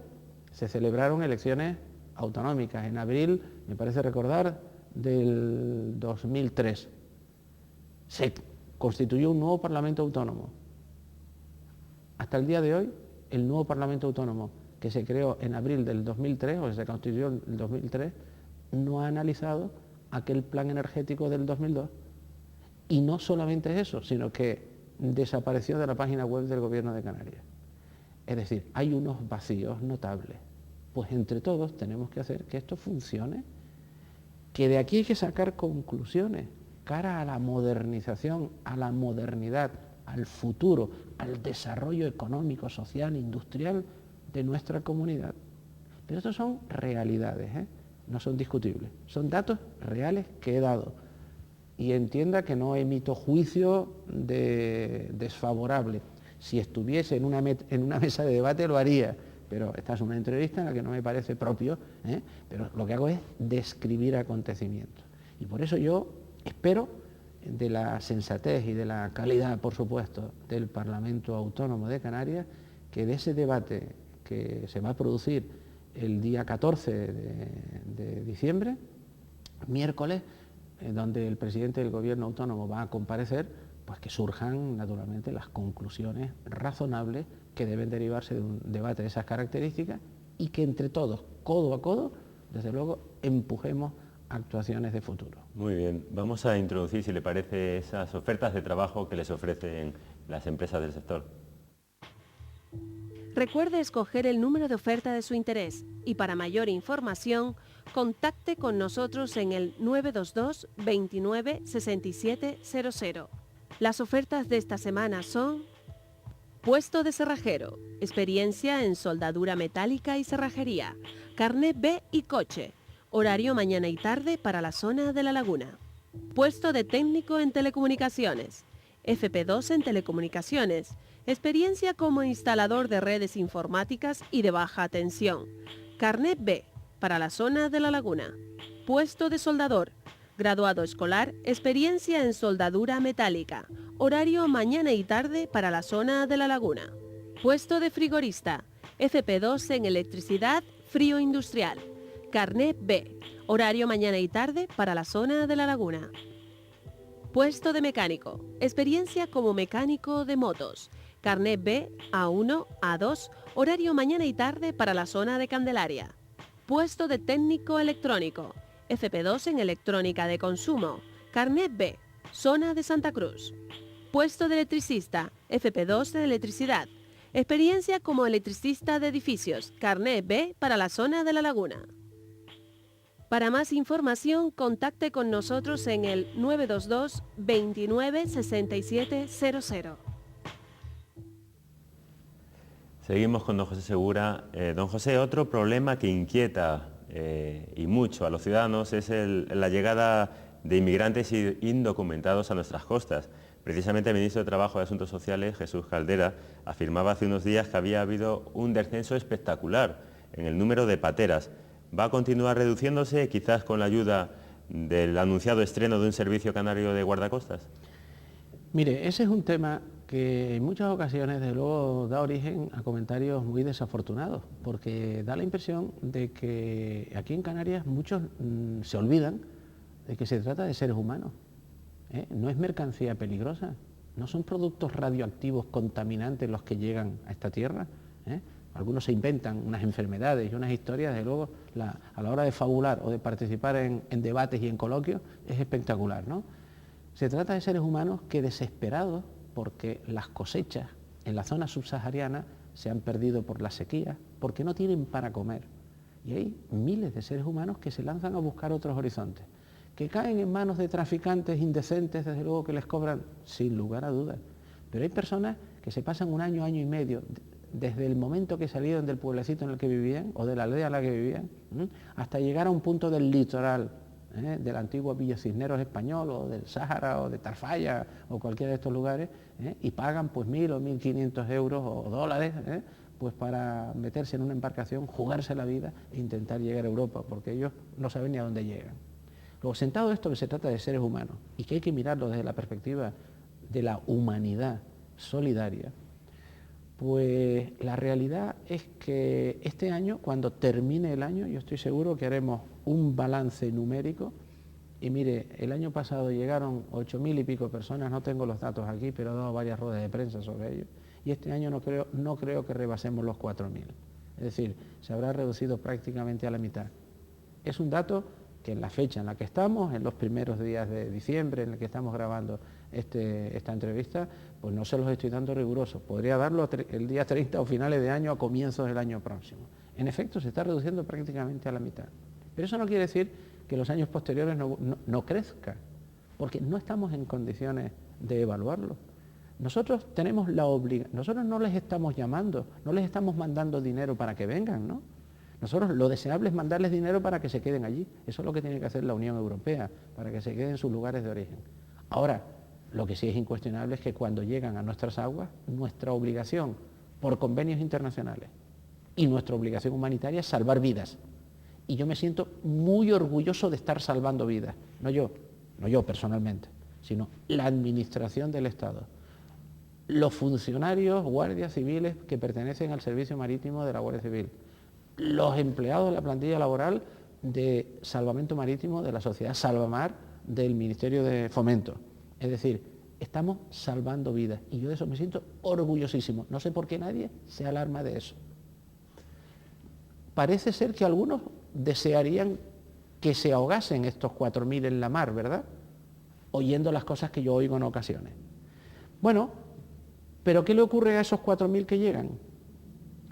se celebraron elecciones autonómicas, en abril, me parece recordar, del 2003. Se constituyó un nuevo Parlamento autónomo. Hasta el día de hoy, el nuevo Parlamento autónomo que se creó en abril del 2003, o que se constituyó en el 2003, no ha analizado aquel plan energético del 2002. Y no solamente es eso, sino que desapareció de la página web del Gobierno de Canarias. Es decir, hay unos vacíos notables. Pues entre todos tenemos que hacer que esto funcione, que de aquí hay que sacar conclusiones cara a la modernización, a la modernidad, al futuro, al desarrollo económico, social, industrial de nuestra comunidad. Pero estos son realidades, no son discutibles, son datos reales que he dado. Y entienda que no emito juicio desfavorable. Si estuviese en una mesa de debate lo haría, pero esta es una entrevista en la que no me parece propio, pero lo que hago es describir acontecimientos. Y por eso yo espero de la sensatez y de la calidad, por supuesto, del Parlamento Autónomo de Canarias, que de ese debate que se va a producir el día 14 de diciembre, miércoles, donde el presidente del Gobierno autónomo va a comparecer, pues que surjan naturalmente las conclusiones razonables que deben derivarse de un debate de esas características y que entre todos, codo a codo, desde luego, empujemos actuaciones de futuro. Muy bien, vamos a introducir, si le parece, esas ofertas de trabajo que les ofrecen las empresas del sector. Recuerde escoger el número de oferta de su interés y para mayor información, contacte con nosotros en el 922 29 67 00. Las ofertas de esta semana son: puesto de cerrajero, experiencia en soldadura metálica y cerrajería, carnet B y coche, horario mañana y tarde para la zona de La Laguna. Puesto de técnico en telecomunicaciones, FP2 en telecomunicaciones, experiencia como instalador de redes informáticas y de baja tensión, carnet B para la zona de La Laguna. Puesto de soldador, graduado escolar, experiencia en soldadura metálica, horario mañana y tarde para la zona de La Laguna. Puesto de frigorista, FP2 en electricidad, frío industrial, carnet B, horario mañana y tarde para la zona de La Laguna. Puesto de mecánico, experiencia como mecánico de motos, carnet B, A1, A2, horario mañana y tarde para la zona de Candelaria. Puesto de técnico electrónico, FP2 en electrónica de consumo, carnet B, zona de Santa Cruz. Puesto de electricista, FP2 en electricidad, experiencia como electricista de edificios, carnet B para la zona de La Laguna. Para más información, contacte con nosotros en el 922 29 67 00. Seguimos con don José Segura. Don José, otro problema que inquieta y mucho a los ciudadanos es la llegada de inmigrantes indocumentados a nuestras costas. Precisamente el ministro de Trabajo y Asuntos Sociales, Jesús Caldera, afirmaba hace unos días que había habido un descenso espectacular en el número de pateras. ¿Va a continuar reduciéndose, quizás con la ayuda del anunciado estreno de un servicio canario de guardacostas? Mire, ese es un tema que en muchas ocasiones, desde luego, da origen a comentarios muy desafortunados, porque da la impresión de que aquí en Canarias muchos se olvidan de que se trata de seres humanos. No es mercancía peligrosa, no son productos radioactivos contaminantes los que llegan a esta tierra. Algunos se inventan unas enfermedades y unas historias, desde luego, a la hora de fabular o de participar en debates y en coloquios, es espectacular, ¿no? Se trata de seres humanos que, desesperados porque las cosechas en la zona subsahariana se han perdido por la sequía, porque no tienen para comer. Y hay miles de seres humanos que se lanzan a buscar otros horizontes, que caen en manos de traficantes indecentes, desde luego, que les cobran sin lugar a dudas. Pero hay personas que se pasan un año, año y medio desde el momento que salieron del pueblecito en el que vivían, o de la aldea en la que vivían, hasta llegar a un punto del litoral, del antiguo Villa Cisneros español, o del Sáhara, o de Tarfaya, o cualquiera de estos lugares, y pagan pues 1.000 o 1.500 euros o dólares, pues para meterse en una embarcación, jugarse la vida e intentar llegar a Europa, porque ellos no saben ni a dónde llegan. Luego, sentado esto, que se trata de seres humanos, y que hay que mirarlo desde la perspectiva de la humanidad solidaria, pues la realidad es que este año, cuando termine el año, yo estoy seguro que haremos un balance numérico. Y mire, el año pasado llegaron 8.000 y pico personas, no tengo los datos aquí, pero he dado varias ruedas de prensa sobre ello. Y este año no creo que rebasemos los 4.000. Es decir, se habrá reducido prácticamente a la mitad. Es un dato que en la fecha en la que estamos, en los primeros días de diciembre, en el que estamos grabando esta entrevista, pues no se los estoy dando rigurosos. Podría darlo el día 30 o finales de año, a comienzos del año próximo. En efecto, se está reduciendo prácticamente a la mitad. Pero eso no quiere decir que los años posteriores no crezca, porque no estamos en condiciones de evaluarlo. Nosotros tenemos la obligación, nosotros no les estamos llamando, no les estamos mandando dinero para que vengan, ¿no? Nosotros lo deseable es mandarles dinero para que se queden allí. Eso es lo que tiene que hacer la Unión Europea, para que se queden en sus lugares de origen. Ahora, lo que sí es incuestionable es que cuando llegan a nuestras aguas, nuestra obligación por convenios internacionales y nuestra obligación humanitaria es salvar vidas. Y yo me siento muy orgulloso de estar salvando vidas, no yo personalmente, sino la administración del Estado, los funcionarios, guardias civiles que pertenecen al servicio marítimo de la Guardia Civil, los empleados de la plantilla laboral de salvamento marítimo de la sociedad Salvamar del Ministerio de Fomento. Es decir, estamos salvando vidas y yo de eso me siento orgullosísimo. No sé por qué nadie se alarma de eso. Parece ser que algunos desearían que se ahogasen estos 4.000 en la mar, ¿verdad? Oyendo las cosas que yo oigo en ocasiones. Bueno, pero ¿qué le ocurre a esos 4.000 que llegan?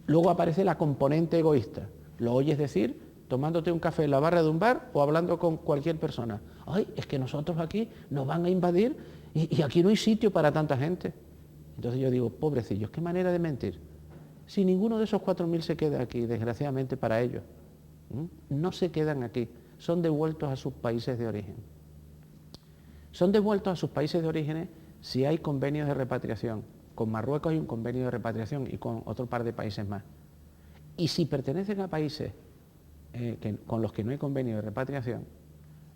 Luego aparece la componente egoísta. Lo oyes decir tomándote un café en la barra de un bar o hablando con cualquier persona. Ay, es que nosotros aquí nos van a invadir y aquí no hay sitio para tanta gente. Entonces yo digo, pobrecillos, qué manera de mentir. Si ninguno de esos 4.000 se queda aquí, desgraciadamente para ellos, no se quedan aquí, son devueltos a sus países de origen. Son devueltos a sus países de origen si hay convenios de repatriación. Con Marruecos hay un convenio de repatriación y con otro par de países más. Y si pertenecen a países con los que no hay convenio de repatriación,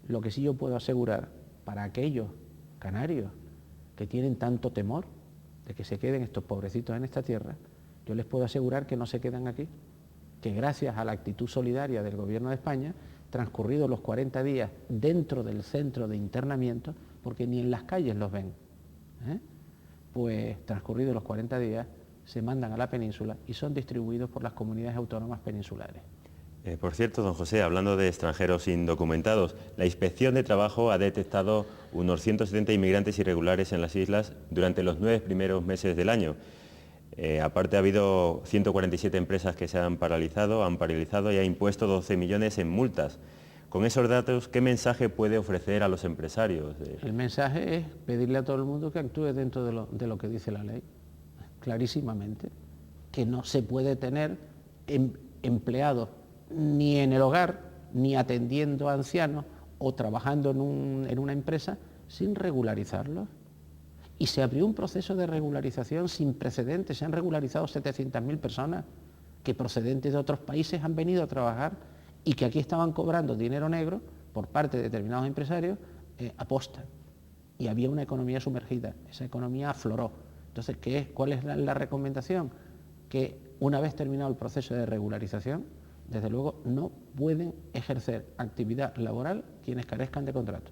lo que sí yo puedo asegurar para aquellos canarios que tienen tanto temor de que se queden estos pobrecitos en esta tierra, yo les puedo asegurar que no se quedan aquí, que gracias a la actitud solidaria del Gobierno de España, transcurridos los 40 días dentro del centro de internamiento, porque ni en las calles los ven, pues transcurridos los 40 días se mandan a la península y son distribuidos por las comunidades autónomas peninsulares. Por cierto, don José, hablando de extranjeros indocumentados, la Inspección de Trabajo ha detectado unos 170 inmigrantes irregulares en las islas durante los 9 primeros meses del año. Aparte ha habido 147 empresas que se han paralizado y ha impuesto 12 millones en multas. Con esos datos, ¿qué mensaje puede ofrecer a los empresarios? El mensaje es pedirle a todo el mundo que actúe dentro de lo que dice la ley, clarísimamente, que no se puede tener empleados ni en el hogar, ni atendiendo a ancianos o trabajando en una empresa sin regularizarlos. Y se abrió un proceso de regularización sin precedentes, se han regularizado 700.000 personas que procedentes de otros países han venido a trabajar y que aquí estaban cobrando dinero negro por parte de determinados empresarios aposta. Y había una economía sumergida, esa economía afloró. Entonces, ¿cuál es la recomendación? Que una vez terminado el proceso de regularización, desde luego no pueden ejercer actividad laboral quienes carezcan de contrato.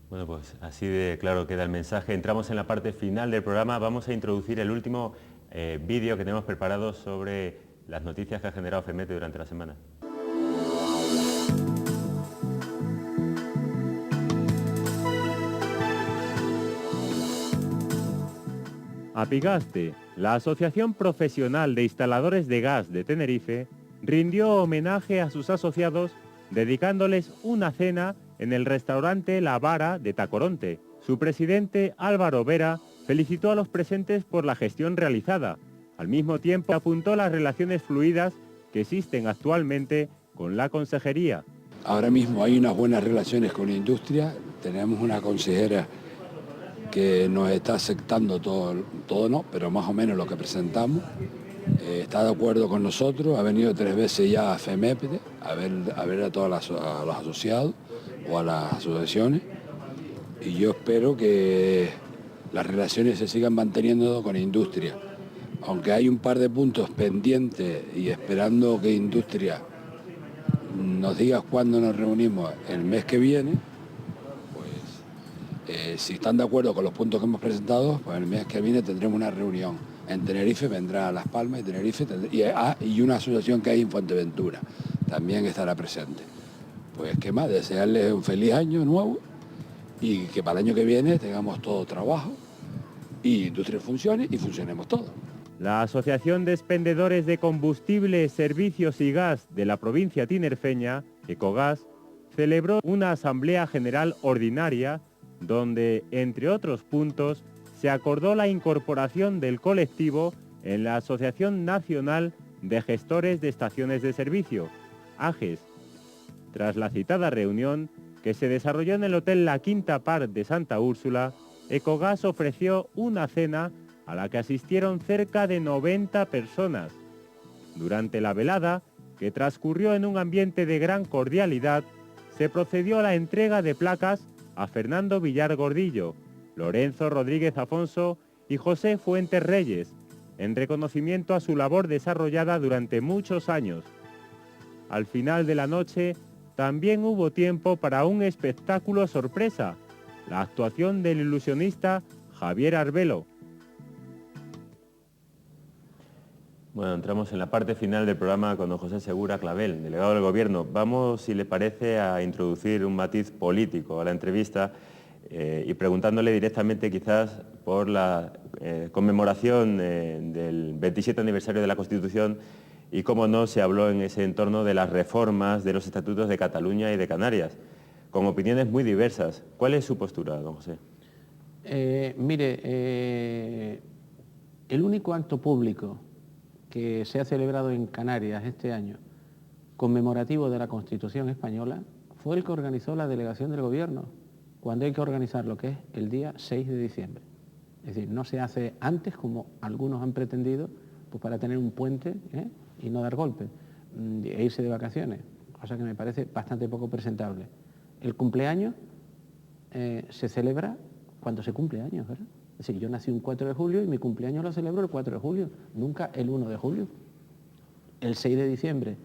Bueno, pues así de claro queda el mensaje. Entramos en la parte final del programa. Vamos a introducir el último vídeo que tenemos preparado sobre las noticias que ha generado FEMETE durante la semana. Apigaste, la Asociación Profesional de Instaladores de Gas de Tenerife, rindió homenaje a sus asociados dedicándoles una cena en el restaurante La Vara de Tacoronte. Su presidente, Álvaro Vera, felicitó a los presentes por la gestión realizada, Al mismo tiempo apuntó las relaciones fluidas que existen actualmente con la consejería. Ahora mismo hay unas buenas relaciones con la industria, tenemos una consejera que nos está aceptando todo no, pero más o menos lo que presentamos. Está de acuerdo con nosotros, ha venido 3 veces ya a FEMEPDE a ver a todos los asociados o a las asociaciones, y yo espero que las relaciones se sigan manteniendo con industria. Aunque hay un par de puntos pendientes y esperando que industria nos diga cuándo nos reunimos el mes que viene, pues si están de acuerdo con los puntos que hemos presentado, pues el mes que viene tendremos una reunión. En Tenerife vendrá a Las Palmas y Tenerife y una asociación que hay en Fuerteventura también estará presente. Pues qué más, desearles un feliz año nuevo y que para el año que viene tengamos todo trabajo y industria funcione y funcionemos todos. La Asociación de Expendedores de Combustible, Servicios y Gas de la provincia tinerfeña, Ecogas, celebró una asamblea general ordinaria donde, entre otros puntos, se acordó la incorporación del colectivo en la Asociación Nacional de Gestores de Estaciones de Servicio, AGES. Tras la citada reunión, que se desarrolló en el Hotel La Quinta Par de Santa Úrsula, Ecogas ofreció una cena a la que asistieron cerca de 90 personas. Durante la velada, que transcurrió en un ambiente de gran cordialidad, se procedió a la entrega de placas a Fernando Villar Gordillo, Lorenzo Rodríguez Afonso y José Fuentes Reyes, en reconocimiento a su labor desarrollada durante muchos años. Al final de la noche, también hubo tiempo para un espectáculo sorpresa, la actuación del ilusionista Javier Arbelo. Bueno, entramos en la parte final del programa con don José Segura Clavel, delegado del Gobierno. Vamos, si le parece, a introducir un matiz político a la entrevista y preguntándole directamente quizás por la conmemoración del 27 aniversario de la Constitución y cómo no se habló en ese entorno de las reformas de los estatutos de Cataluña y de Canarias, con opiniones muy diversas. ¿Cuál es su postura, don José? El único acto público que se ha celebrado en Canarias este año, conmemorativo de la Constitución española, fue el que organizó la delegación del Gobierno, cuando hay que organizar lo que es el día 6 de diciembre. Es decir, no se hace antes, como algunos han pretendido, pues para tener un puente y no dar golpe, e irse de vacaciones, cosa que me parece bastante poco presentable. El cumpleaños se celebra cuando se cumple años, ¿verdad? Es decir, yo nací un 4 de julio y mi cumpleaños lo celebro el 4 de julio, nunca el 1 de julio. El 6 de diciembre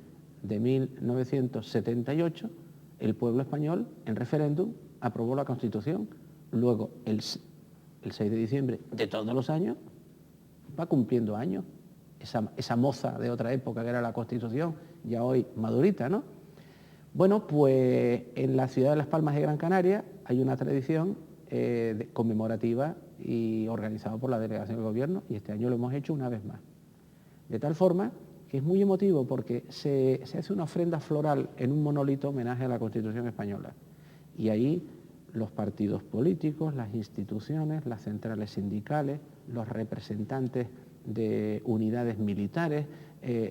de 1978, el pueblo español, en referéndum, aprobó la Constitución. Luego, el 6 de diciembre de todos los años, va cumpliendo años. Esa moza de otra época que era la Constitución, ya hoy madurita, ¿no? Bueno, pues en la ciudad de Las Palmas de Gran Canaria hay una tradición conmemorativa y organizada por la delegación del Gobierno, y este año lo hemos hecho una vez más. De tal forma que es muy emotivo porque se hace una ofrenda floral en un monolito homenaje a la Constitución española. Y ahí los partidos políticos, las instituciones, las centrales sindicales, los representantes de unidades militares,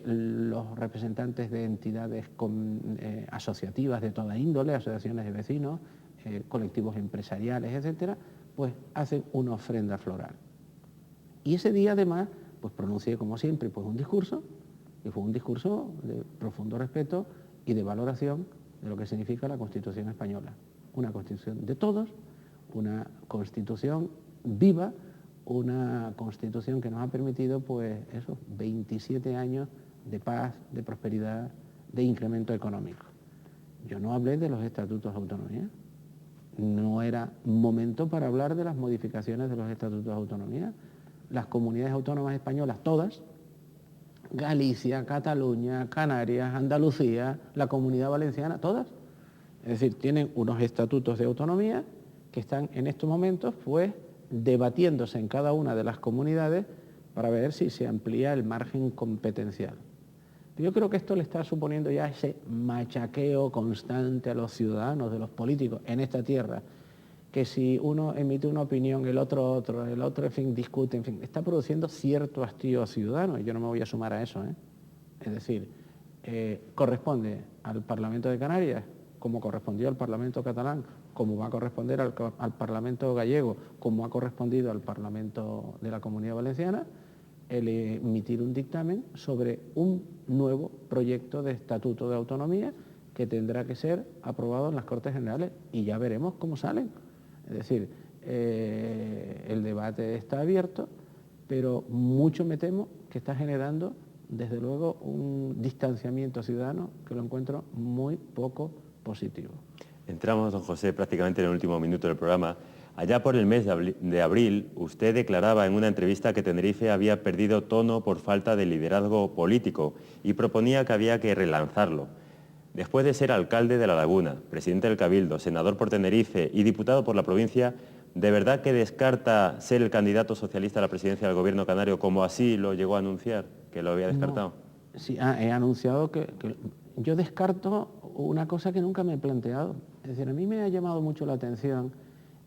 los representantes de entidades asociativas de toda índole, asociaciones de vecinos, colectivos empresariales, etcétera, pues hacen una ofrenda floral. Y ese día además, pues pronuncié como siempre pues un discurso, y fue un discurso de profundo respeto y de valoración de lo que significa la Constitución española. Una Constitución de todos, una Constitución viva, una Constitución que nos ha permitido pues esos 27 años de paz, de prosperidad, de incremento económico. Yo no hablé de los estatutos de autonomía. No era momento para hablar de las modificaciones de los estatutos de autonomía. Las comunidades autónomas españolas, todas, Galicia, Cataluña, Canarias, Andalucía, la Comunidad Valenciana, todas, es decir, tienen unos estatutos de autonomía que están en estos momentos pues debatiéndose en cada una de las comunidades para ver si se amplía el margen competencial. Yo creo que esto le está suponiendo ya ese machaqueo constante a los ciudadanos, de los políticos en esta tierra, que si uno emite una opinión, el otro, en fin, discute, en fin, está produciendo cierto hastío ciudadano, y yo no me voy a sumar a eso, ¿eh? Es decir, corresponde al Parlamento de Canarias, como correspondió al Parlamento catalán, como va a corresponder al Parlamento gallego, como ha correspondido al Parlamento de la Comunidad Valenciana, el emitir un dictamen sobre un nuevo proyecto de estatuto de autonomía que tendrá que ser aprobado en las Cortes Generales y ya veremos cómo salen. Es decir, el debate está abierto, pero mucho me temo que está generando, desde luego, un distanciamiento ciudadano que lo encuentro muy poco positivo. Entramos, don José, prácticamente en el último minuto del programa. Allá por el mes de abril, usted declaraba en una entrevista que Tenerife había perdido tono por falta de liderazgo político y proponía que había que relanzarlo. Después de ser alcalde de La Laguna, presidente del Cabildo, senador por Tenerife y diputado por la provincia, ¿de verdad que descarta ser el candidato socialista a la presidencia del gobierno canario, como así lo llegó a anunciar, que lo había descartado? No, sí, he anunciado que yo descarto una cosa que nunca me he planteado. Es decir, a mí me ha llamado mucho la atención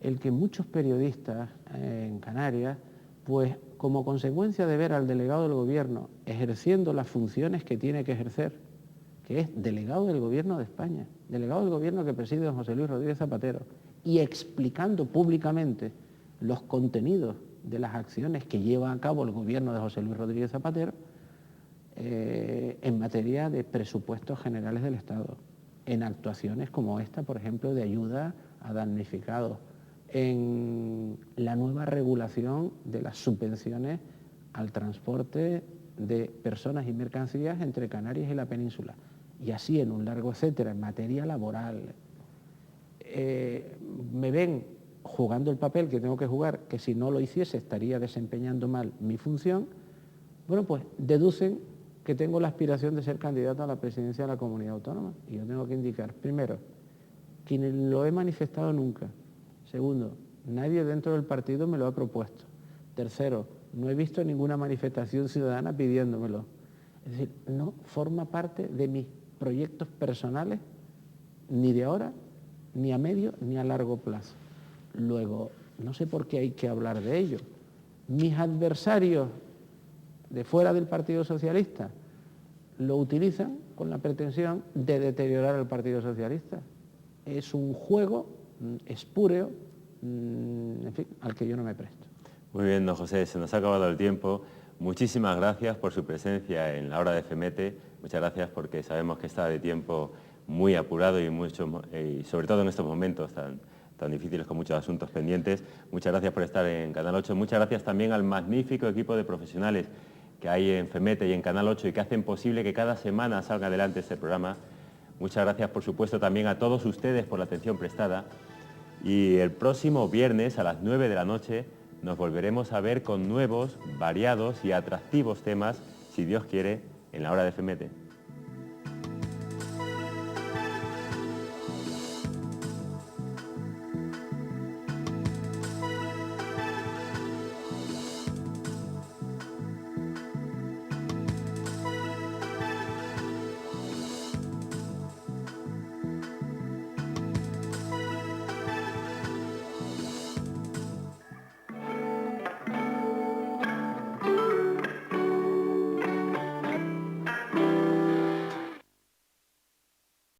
el que muchos periodistas en Canarias, pues como consecuencia de ver al delegado del gobierno ejerciendo las funciones que tiene que ejercer, que es delegado del gobierno de España, delegado del gobierno que preside don José Luis Rodríguez Zapatero, y explicando públicamente los contenidos de las acciones que lleva a cabo el gobierno de José Luis Rodríguez Zapatero en materia de presupuestos generales del Estado, en actuaciones como esta, por ejemplo, de ayuda a damnificados, en la nueva regulación de las subvenciones al transporte de personas y mercancías entre Canarias y la península, y así en un largo etcétera, en materia laboral. Me ven jugando el papel que tengo que jugar, que si no lo hiciese estaría desempeñando mal mi función. Bueno, pues deducen que tengo la aspiración de ser candidato a la presidencia de la comunidad autónoma, y yo tengo que indicar, primero, que ni lo he manifestado nunca. Segundo, nadie dentro del partido me lo ha propuesto. Tercero, no he visto ninguna manifestación ciudadana pidiéndomelo. Es decir, no forma parte de mis proyectos personales, ni de ahora, ni a medio, ni a largo plazo. Luego, no sé por qué hay que hablar de ello. Mis adversarios de fuera del Partido Socialista lo utilizan con la pretensión de deteriorar al Partido Socialista. Es un juego espúreo, en fin, al que yo no me presto. Muy bien, don José, se nos ha acabado el tiempo. Muchísimas gracias por su presencia en la hora de FEMETE. Muchas gracias porque sabemos que está de tiempo muy apurado y sobre todo en estos momentos tan difíciles con muchos asuntos pendientes. Muchas gracias por estar en Canal 8. Muchas gracias también al magnífico equipo de profesionales que hay en FEMETE y en Canal 8 y que hacen posible que cada semana salga adelante este programa. Muchas gracias, por supuesto, también a todos ustedes por la atención prestada. Y el próximo viernes a las 9 de la noche nos volveremos a ver con nuevos, variados y atractivos temas, si Dios quiere, en la hora de FEMETE.